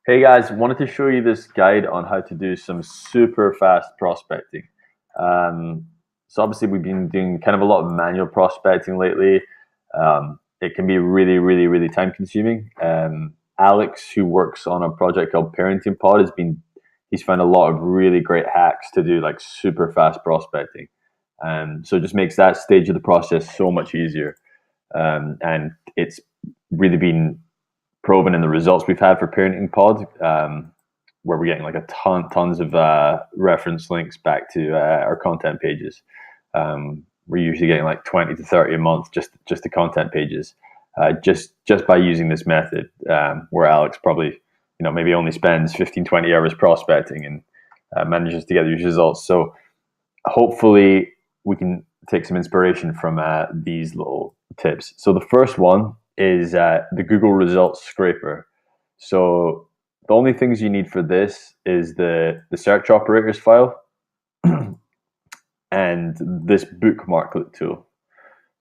Hey guys, wanted to show you this guide on how to do some super fast prospecting. So obviously we've been doing kind of a lot of manual prospecting lately. It can be really time consuming. Alex, who works on a project called Parenting Pod, he's found a lot of really great hacks to do like super fast prospecting. So it just makes that stage of the process so much easier. And it's really been proven in the results we've had for Parenting Pod, where we're getting like tons of reference links back to our content pages. We're usually getting like 20 to 30 a month just the content pages, just by using this method, where Alex probably maybe only spends 15-20 hours prospecting and manages to get these results. So hopefully we can take some inspiration from these little tips. So the first one is the Google Results Scraper. So the only things you need for this is the search operators file and this bookmarklet tool.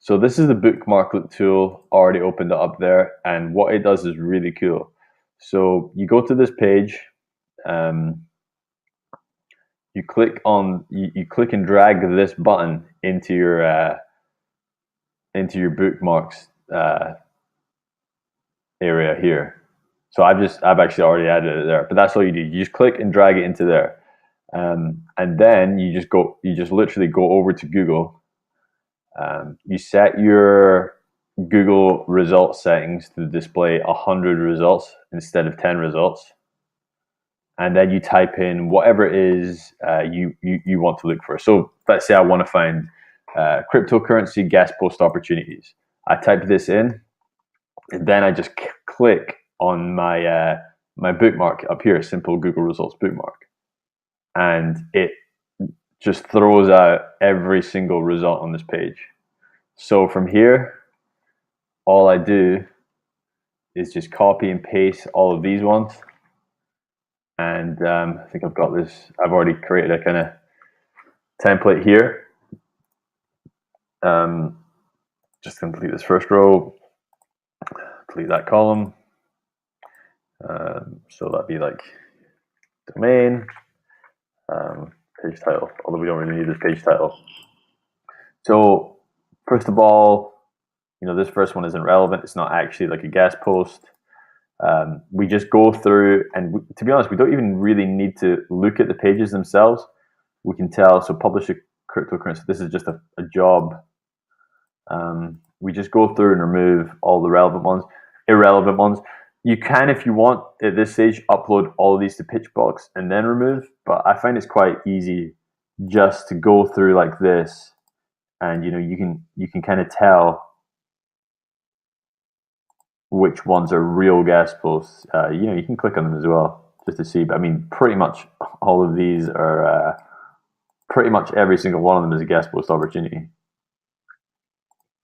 So this is the bookmarklet tool, already opened it up there, and what it does is really cool. So you go to this page, you click and drag this button into your bookmarks area here. So I've actually already added it there, but that's all you do. You just click and drag it into there, and then you just literally go over to Google. You set your Google results settings to display 100 results instead of 10 results, and then you type in whatever it is you want to look for. So let's say I want to find cryptocurrency guest post opportunities. I type this in, and then I just click on my my bookmark up here, simple Google Results bookmark, and it just throws out every single result on this page. So from here, all I do is just copy and paste all of these ones, and I think I've got this. I've already created a kind of template here. Just complete this first row, delete that column. So that'd be like domain, page title, although we don't really need this page title. So first of all, this first one isn't relevant. It's not actually like a guest post. We just go through, and to be honest, we don't even really need to look at the pages themselves. We can tell, so publish a cryptocurrency, this is just a job. We just go through and remove all the relevant ones, irrelevant ones. You can, if you want, at this stage, upload all of these to Pitchbox and then remove, but I find it's quite easy just to go through like this, and you can kind of tell which ones are real guest posts. You can click on them as well just to see, but I mean, pretty much all of these are, pretty much every single one of them is a guest post opportunity.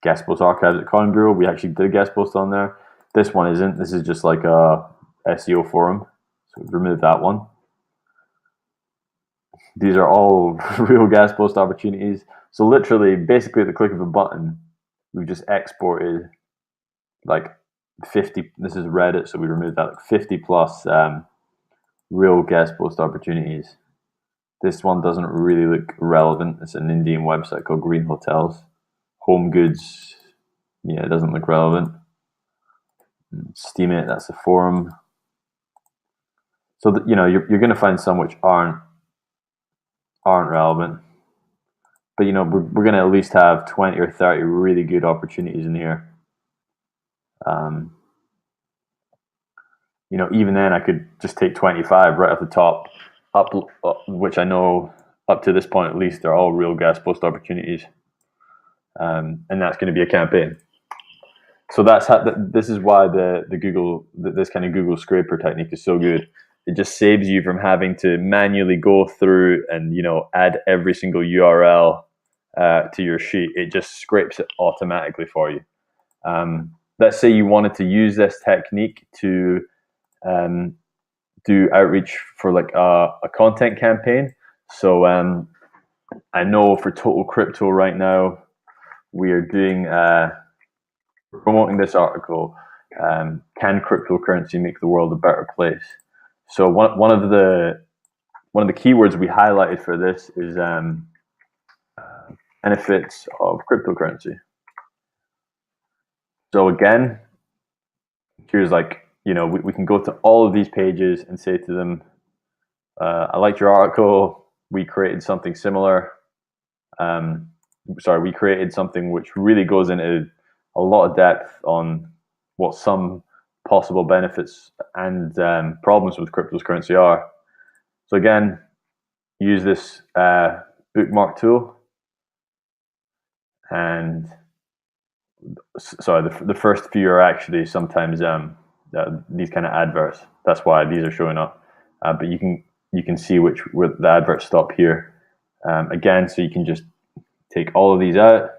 Guest post archives at Coin Bureau, we actually did a guest post on there. This one isn't. This is just like a SEO forum, so remove that one. These are all real guest post opportunities. So literally, basically, at the click of a button, we've just exported like 50. This is Reddit, so we removed that, like 50 plus real guest post opportunities. This one doesn't really look relevant. It's an Indian website called Green Hotels. Home goods, yeah, it doesn't look relevant. Steemit, that's a forum. So that, you're going to find some which aren't relevant, but we're going to at least have 20 or 30 really good opportunities in here. Even then I could just take 25 right off the top, which I know up to this point at least they're all real guest post opportunities, and that's going to be a campaign. So that's how. This is why this kind of Google scraper technique is so good. It just saves you from having to manually go through and add every single URL to your sheet. It just scrapes it automatically for you. Let's say you wanted to use this technique to do outreach for like a content campaign. So I know for Total Crypto right now we are doing. Promoting this article, can cryptocurrency make the world a better place? So one of the keywords we highlighted for this is benefits of cryptocurrency. So again, here's like, we can go to all of these pages and say to them, I liked your article. We created something similar. We created something which really goes into a lot of depth on what some possible benefits and problems with cryptocurrency are. So again, use this bookmark tool, and sorry, the first few are actually sometimes these kind of adverts. That's why these are showing up. But you can see where the adverts stop here. Again, so you can just take all of these out.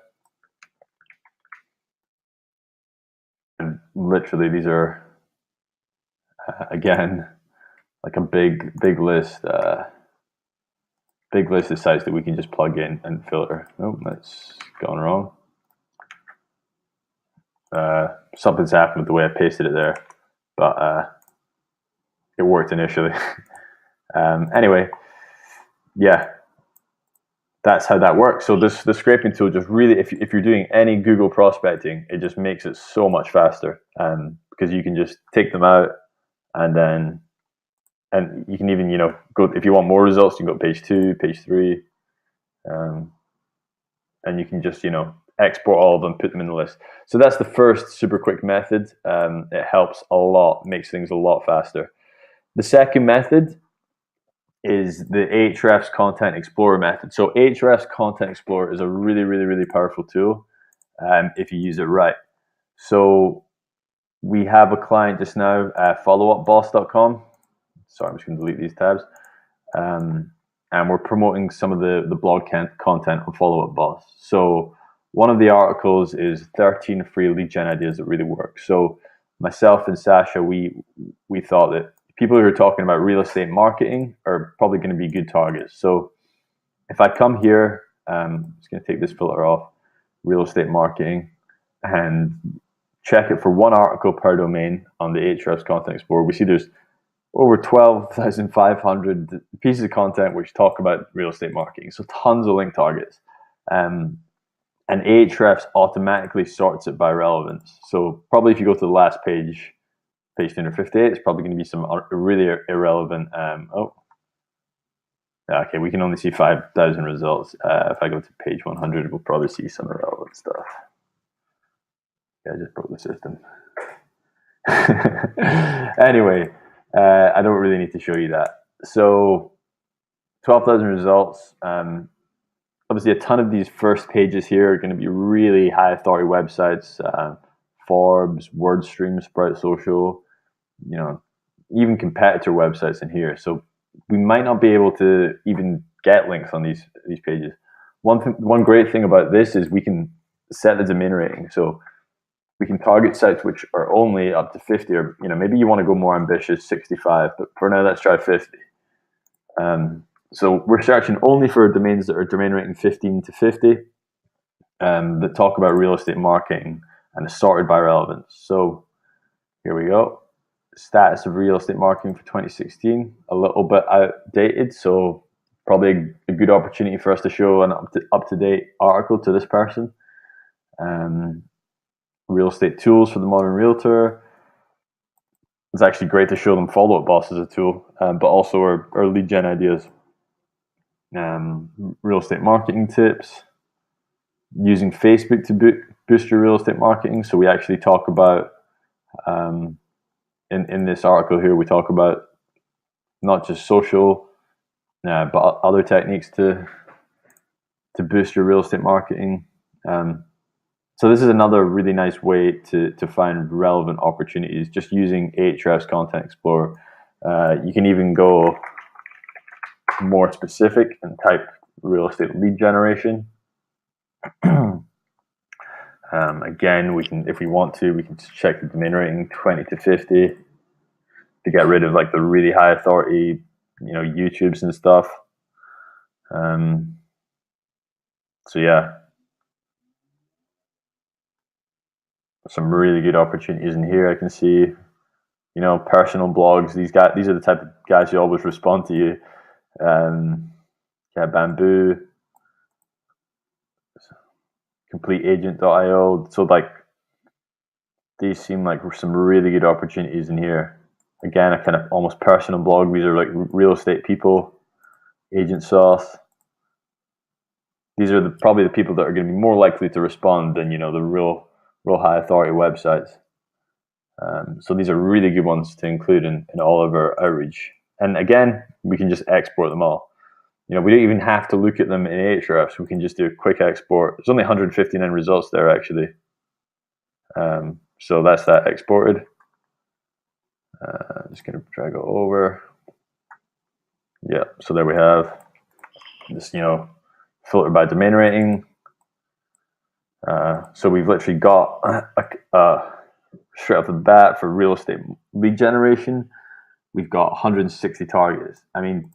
And literally, these are again like a big list. Big list of sites that we can just plug in and filter. Oh, that's gone wrong. Something's happened with the way I pasted it there, but it worked initially. Anyway, yeah, that's how that works. So the scraping tool just really, if you're doing any Google prospecting, it just makes it so much faster, because you can just take them out, and you can even go, if you want more results, you can go page 2, page 3, and you can just export all of them, put them in the list. So that's the first super quick method. It helps a lot, makes things a lot faster. The second method is the Ahrefs Content Explorer method. So Ahrefs Content Explorer is a really powerful tool if you use it right. So we have a client just now, followupboss.com. Sorry, I'm just going to delete these tabs. And we're promoting some of the blog content on Follow Up Boss. So one of the articles is 13 free lead gen ideas that really work. So myself and Sasha, we thought that people who are talking about real estate marketing are probably going to be good targets. So if I come here, I'm just going to take this filter off, real estate marketing, and check it for one article per domain on the Ahrefs Content Explorer, we see there's over 12,500 pieces of content which talk about real estate marketing. So tons of link targets. And Ahrefs automatically sorts it by relevance. So probably if you go to the last page 258, it's probably going to be some really irrelevant. Okay, we can only see 5,000 results. If I go to page 100, we'll probably see some irrelevant stuff. Yeah, I just broke the system. Anyway, I don't really need to show you that. So 12,000 results. Obviously, a ton of these first pages here are going to be really high authority websites. Forbes, WordStream, Sprout Social, even competitor websites in here. So we might not be able to even get links on these pages. One great thing about this is we can set the domain rating. So we can target sites which are only up to 50, or maybe you want to go more ambitious, 65, but for now let's try 50. So we're searching only for domains that are domain rating 15 to 50, that talk about real estate marketing and is sorted by relevance. So here we go. Status of real estate marketing for 2016, a little bit outdated, so probably a good opportunity for us to show an up-to-date article to this person. Real estate tools for the modern realtor. It's actually great to show them Follow Up Boss as a tool, but also our lead gen ideas. Real estate marketing tips. Using Facebook to boost your real estate marketing. So we actually talk about, in this article here, we talk about not just social, but other techniques to boost your real estate marketing. So this is another really nice way to find relevant opportunities, just using Ahrefs Content Explorer. You can even go more specific and type real estate lead generation. Again, we can, if we want to, we can check the domain rating 20 to 50 to get rid of like the really high authority, YouTubes and stuff. So yeah, some really good opportunities in here I can see. you know, personal blogs. These are the type of guys who always respond to you. Yeah, Bamboo, CompleteAgent.io. So like, these seem like some really good opportunities in here. Again, a kind of almost personal blog. These are like real estate people, Agent Sauce. These are probably the people that are going to be more likely to respond than, you know, the real high authority websites. So these are really good ones to include in all of our outreach. And again, we can just export them all. You know, we don't even have to look at them in Ahrefs. We can just do a quick export. There's only 159 results there actually. So that's that exported. Just going to drag it over. Yeah, so there we have this, you know, filter by domain rating. So we've literally got straight off the bat for real estate lead generation, we've got 160 targets. I mean,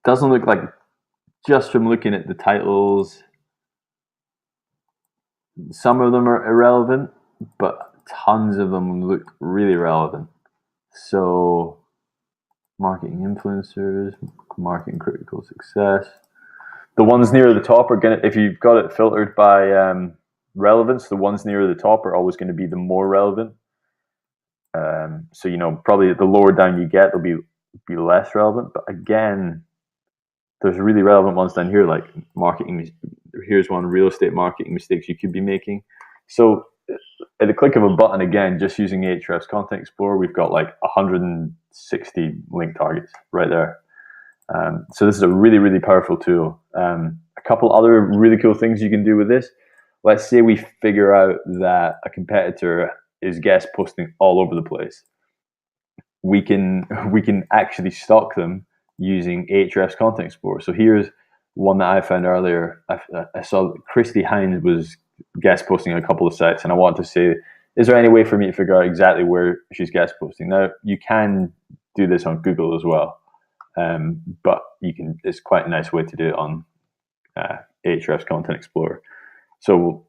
doesn't look like, just from looking at the titles, some of them are irrelevant, but tons of them look really relevant. So marketing influencers, marketing critical success. The ones near the top are gonna, if you've got it filtered by relevance, the ones near the top are always going to be the more relevant. So, you know, probably the lower down you get, they'll be less relevant. But again, there's really relevant ones down here, like marketing. Here's one: real estate marketing mistakes you could be making. So at the click of a button, again, just using Ahrefs Content Explorer, we've got like 160 link targets right there. So this is a really, really powerful tool. A couple other really cool things you can do with this. Let's say we figure out that a competitor is guest posting all over the place. We can actually stalk them using Ahrefs Content Explorer. So here's one that I found earlier. I saw Christy Hines was guest posting on a couple of sites, and I wanted to say, is there any way for me to figure out exactly where she's guest posting? Now, you can do this on Google as well, but it's quite a nice way to do it on Ahrefs Content Explorer. So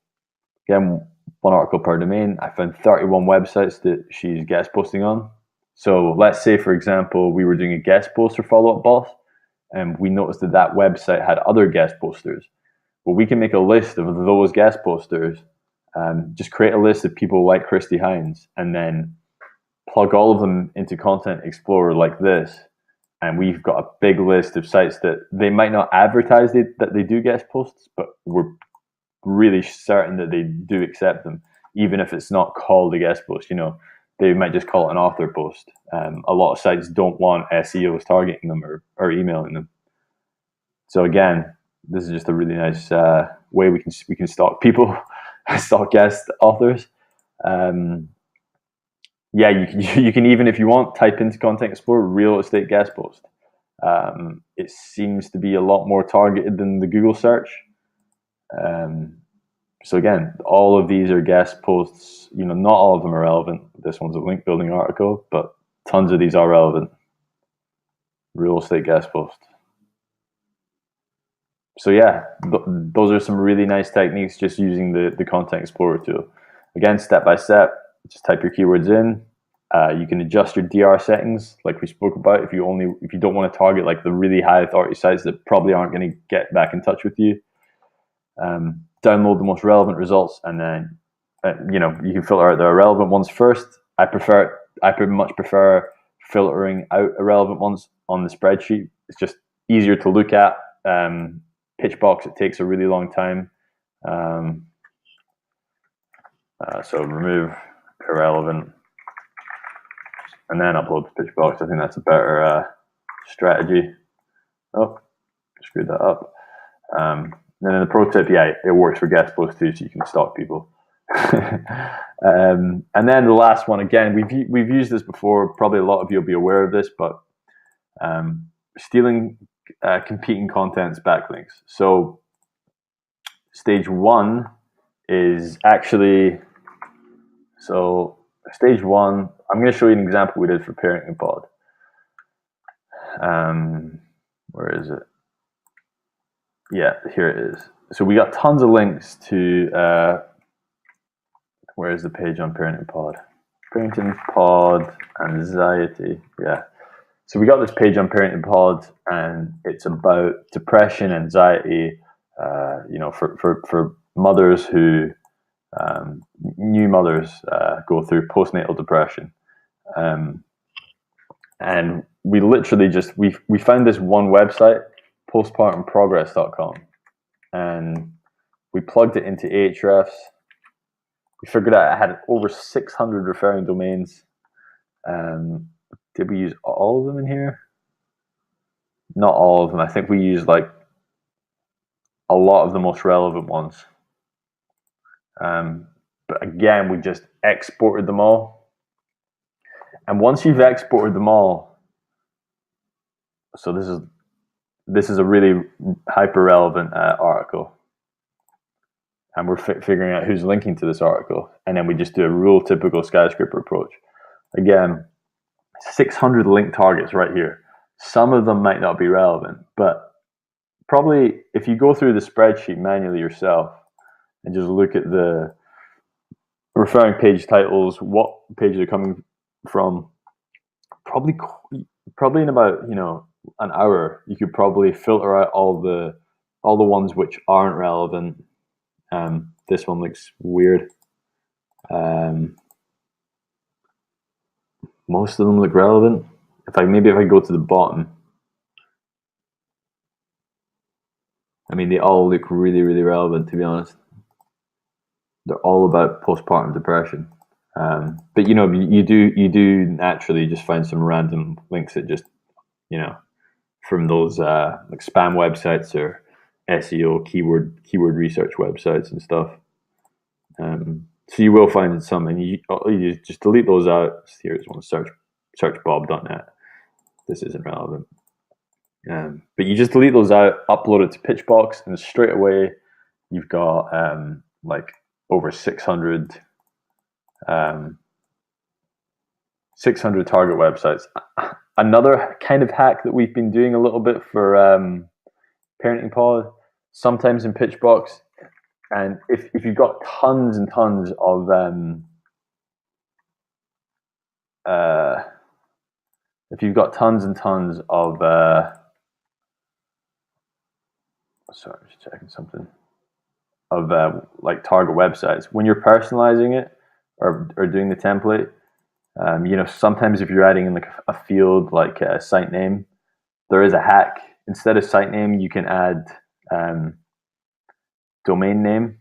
again, one article per domain. I found 31 websites that she's guest posting on. So let's say, for example, we were doing a guest poster follow-up boss, and we noticed that website had other guest posters. Well, we can make a list of those guest posters, just create a list of people like Christy Hines, and then plug all of them into Content Explorer like this. And we've got a big list of sites that they might not advertise that they do guest posts, but we're really certain that they do accept them, even if it's not called a guest post. You know, they might just call it an author post. A lot of sites don't want SEOs targeting them or emailing them. So again, this is just a really nice way we can stalk people, stalk guest authors. Yeah, you can even, if you want, type into Content Explorer real estate guest post. It seems to be a lot more targeted than the Google search. So again, all of these are guest posts. You know, not all of them are relevant. This one's a link building article, but tons of these are relevant. Real estate guest post. So yeah, those are some really nice techniques just using the Content Explorer tool. Again, step by step, just type your keywords in. You can adjust your DR settings, like we spoke about. If you don't want to target like the really high authority sites that probably aren't going to get back in touch with you. Download the most relevant results, and then you know, you can filter out the irrelevant ones first. I pretty much prefer filtering out irrelevant ones on the spreadsheet. It's just easier to look at. Pitchbox, it takes a really long time. So remove irrelevant and then upload to Pitchbox. I think that's a better strategy. Oh, screwed that up. And then the pro tip, yeah, it works for guest posts too, so you can stalk people. And then the last one, again, we've used this before. Probably a lot of you will be aware of this, but stealing competing content's backlinks. So stage one is actually, so stage one, I'm going to show you an example we did for Parenting Pod. Where is it? Yeah, here it is. So we got tons of links to, where is the page on Parenting Pod? Parenting Pod anxiety. Yeah. So we got this page on Parenting Pod, and it's about depression, anxiety. For mothers who new mothers go through postnatal depression, and we literally just we found this one website, postpartumprogress.com, and we plugged it into Ahrefs. We figured out it had over 600 referring domains. Did we use all of them in here? Not all of them. I think we used like a lot of the most relevant ones. But again, we just exported them all. And once you've exported them all, so this is a really hyper relevant article, and we're figuring out who's linking to this article, and then we just do a real typical skyscraper approach. Again, 600 link targets right here. Some of them might not be relevant, but probably if you go through the spreadsheet manually yourself and just look at the referring page titles, what page they're coming from, probably in about an hour, you could probably filter out all the ones which aren't relevant. This one looks weird. Most of them look relevant. If I go to the bottom, I mean, they all look really, really relevant, to be honest. They're all about postpartum depression. But you do naturally just find some random links that just, from those like spam websites or SEO keyword research websites and stuff. So you will find some, and you just delete those out. Here's one: search bob.net. This isn't relevant. But you just delete those out, upload it to Pitchbox, and straight away you've got like over 600 target websites. Another kind of hack that we've been doing a little bit for Parenting Pod, sometimes in Pitchbox, and if you've got tons and tons of sorry, I'm just checking something, of like target websites, when you're personalizing it or doing the template, sometimes if you're adding in like a field like a site name, there is a hack. Instead of site name, you can add domain name.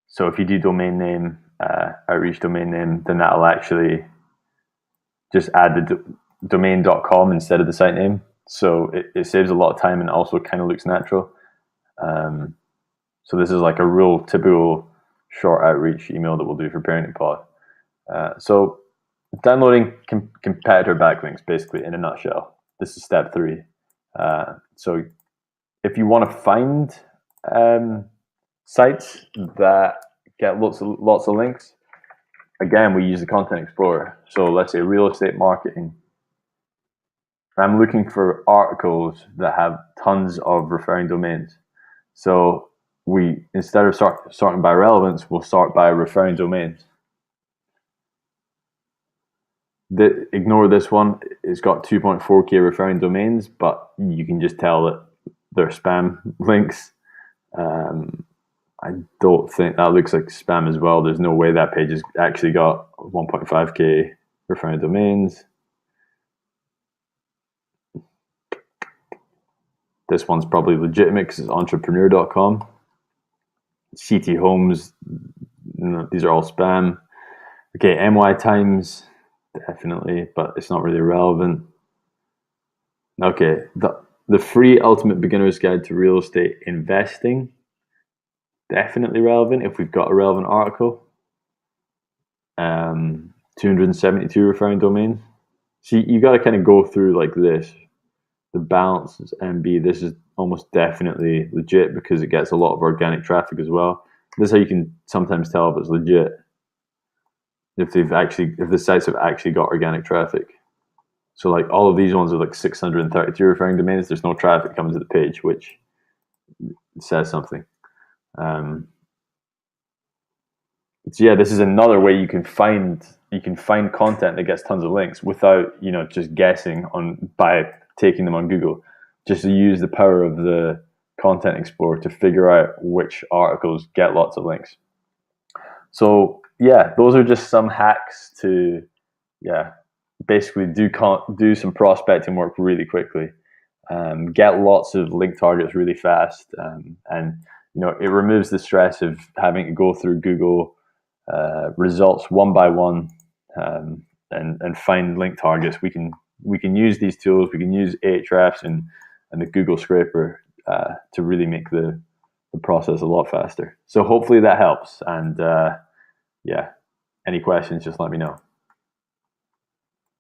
So if you do domain name, outreach domain name, then that'll actually just add the domain.com instead of the site name. So it saves a lot of time and also kind of looks natural. So this is like a real typical short outreach email that we'll do for Parenting Pod. So downloading competitor backlinks, basically, in a nutshell. This is step 3. So if you want to find sites that get lots of links, again, we use the Content Explorer. So let's say real estate marketing. I'm looking for articles that have tons of referring domains. So we, instead of sorting by relevance, we'll sort by referring domains. Ignore this one. It's got 2.4k referring domains, but you can just tell that they're spam links. I don't think that looks like spam as well. There's no way that page has actually got 1.5k referring domains. This one's probably legitimate because it's entrepreneur.com. CT Homes, these are all spam. Okay, MY Times, definitely, but it's not really relevant. Okay, the free ultimate beginner's guide to real estate investing, definitely relevant if we've got a relevant article. 272 referring domains. See, you got to kind of go through like this. The balance is MB. This is almost definitely legit because it gets a lot of organic traffic as well. This is how you can sometimes tell if it's legit, if the sites have actually got organic traffic. So like all of these ones are like 632 referring domains. There's no traffic coming to the page, which says something. So yeah, this is another way you can find content that gets tons of links without just guessing on by taking them on Google. Just to use the power of the Content Explorer to figure out which articles get lots of links. So yeah, those are just some hacks to basically do some prospecting work really quickly, get lots of link targets really fast, and it removes the stress of having to go through Google results one by one, and find link targets. We can use these tools. We can use Ahrefs and the Google scraper to really make the process a lot faster. So hopefully that helps. And yeah, any questions, just let me know.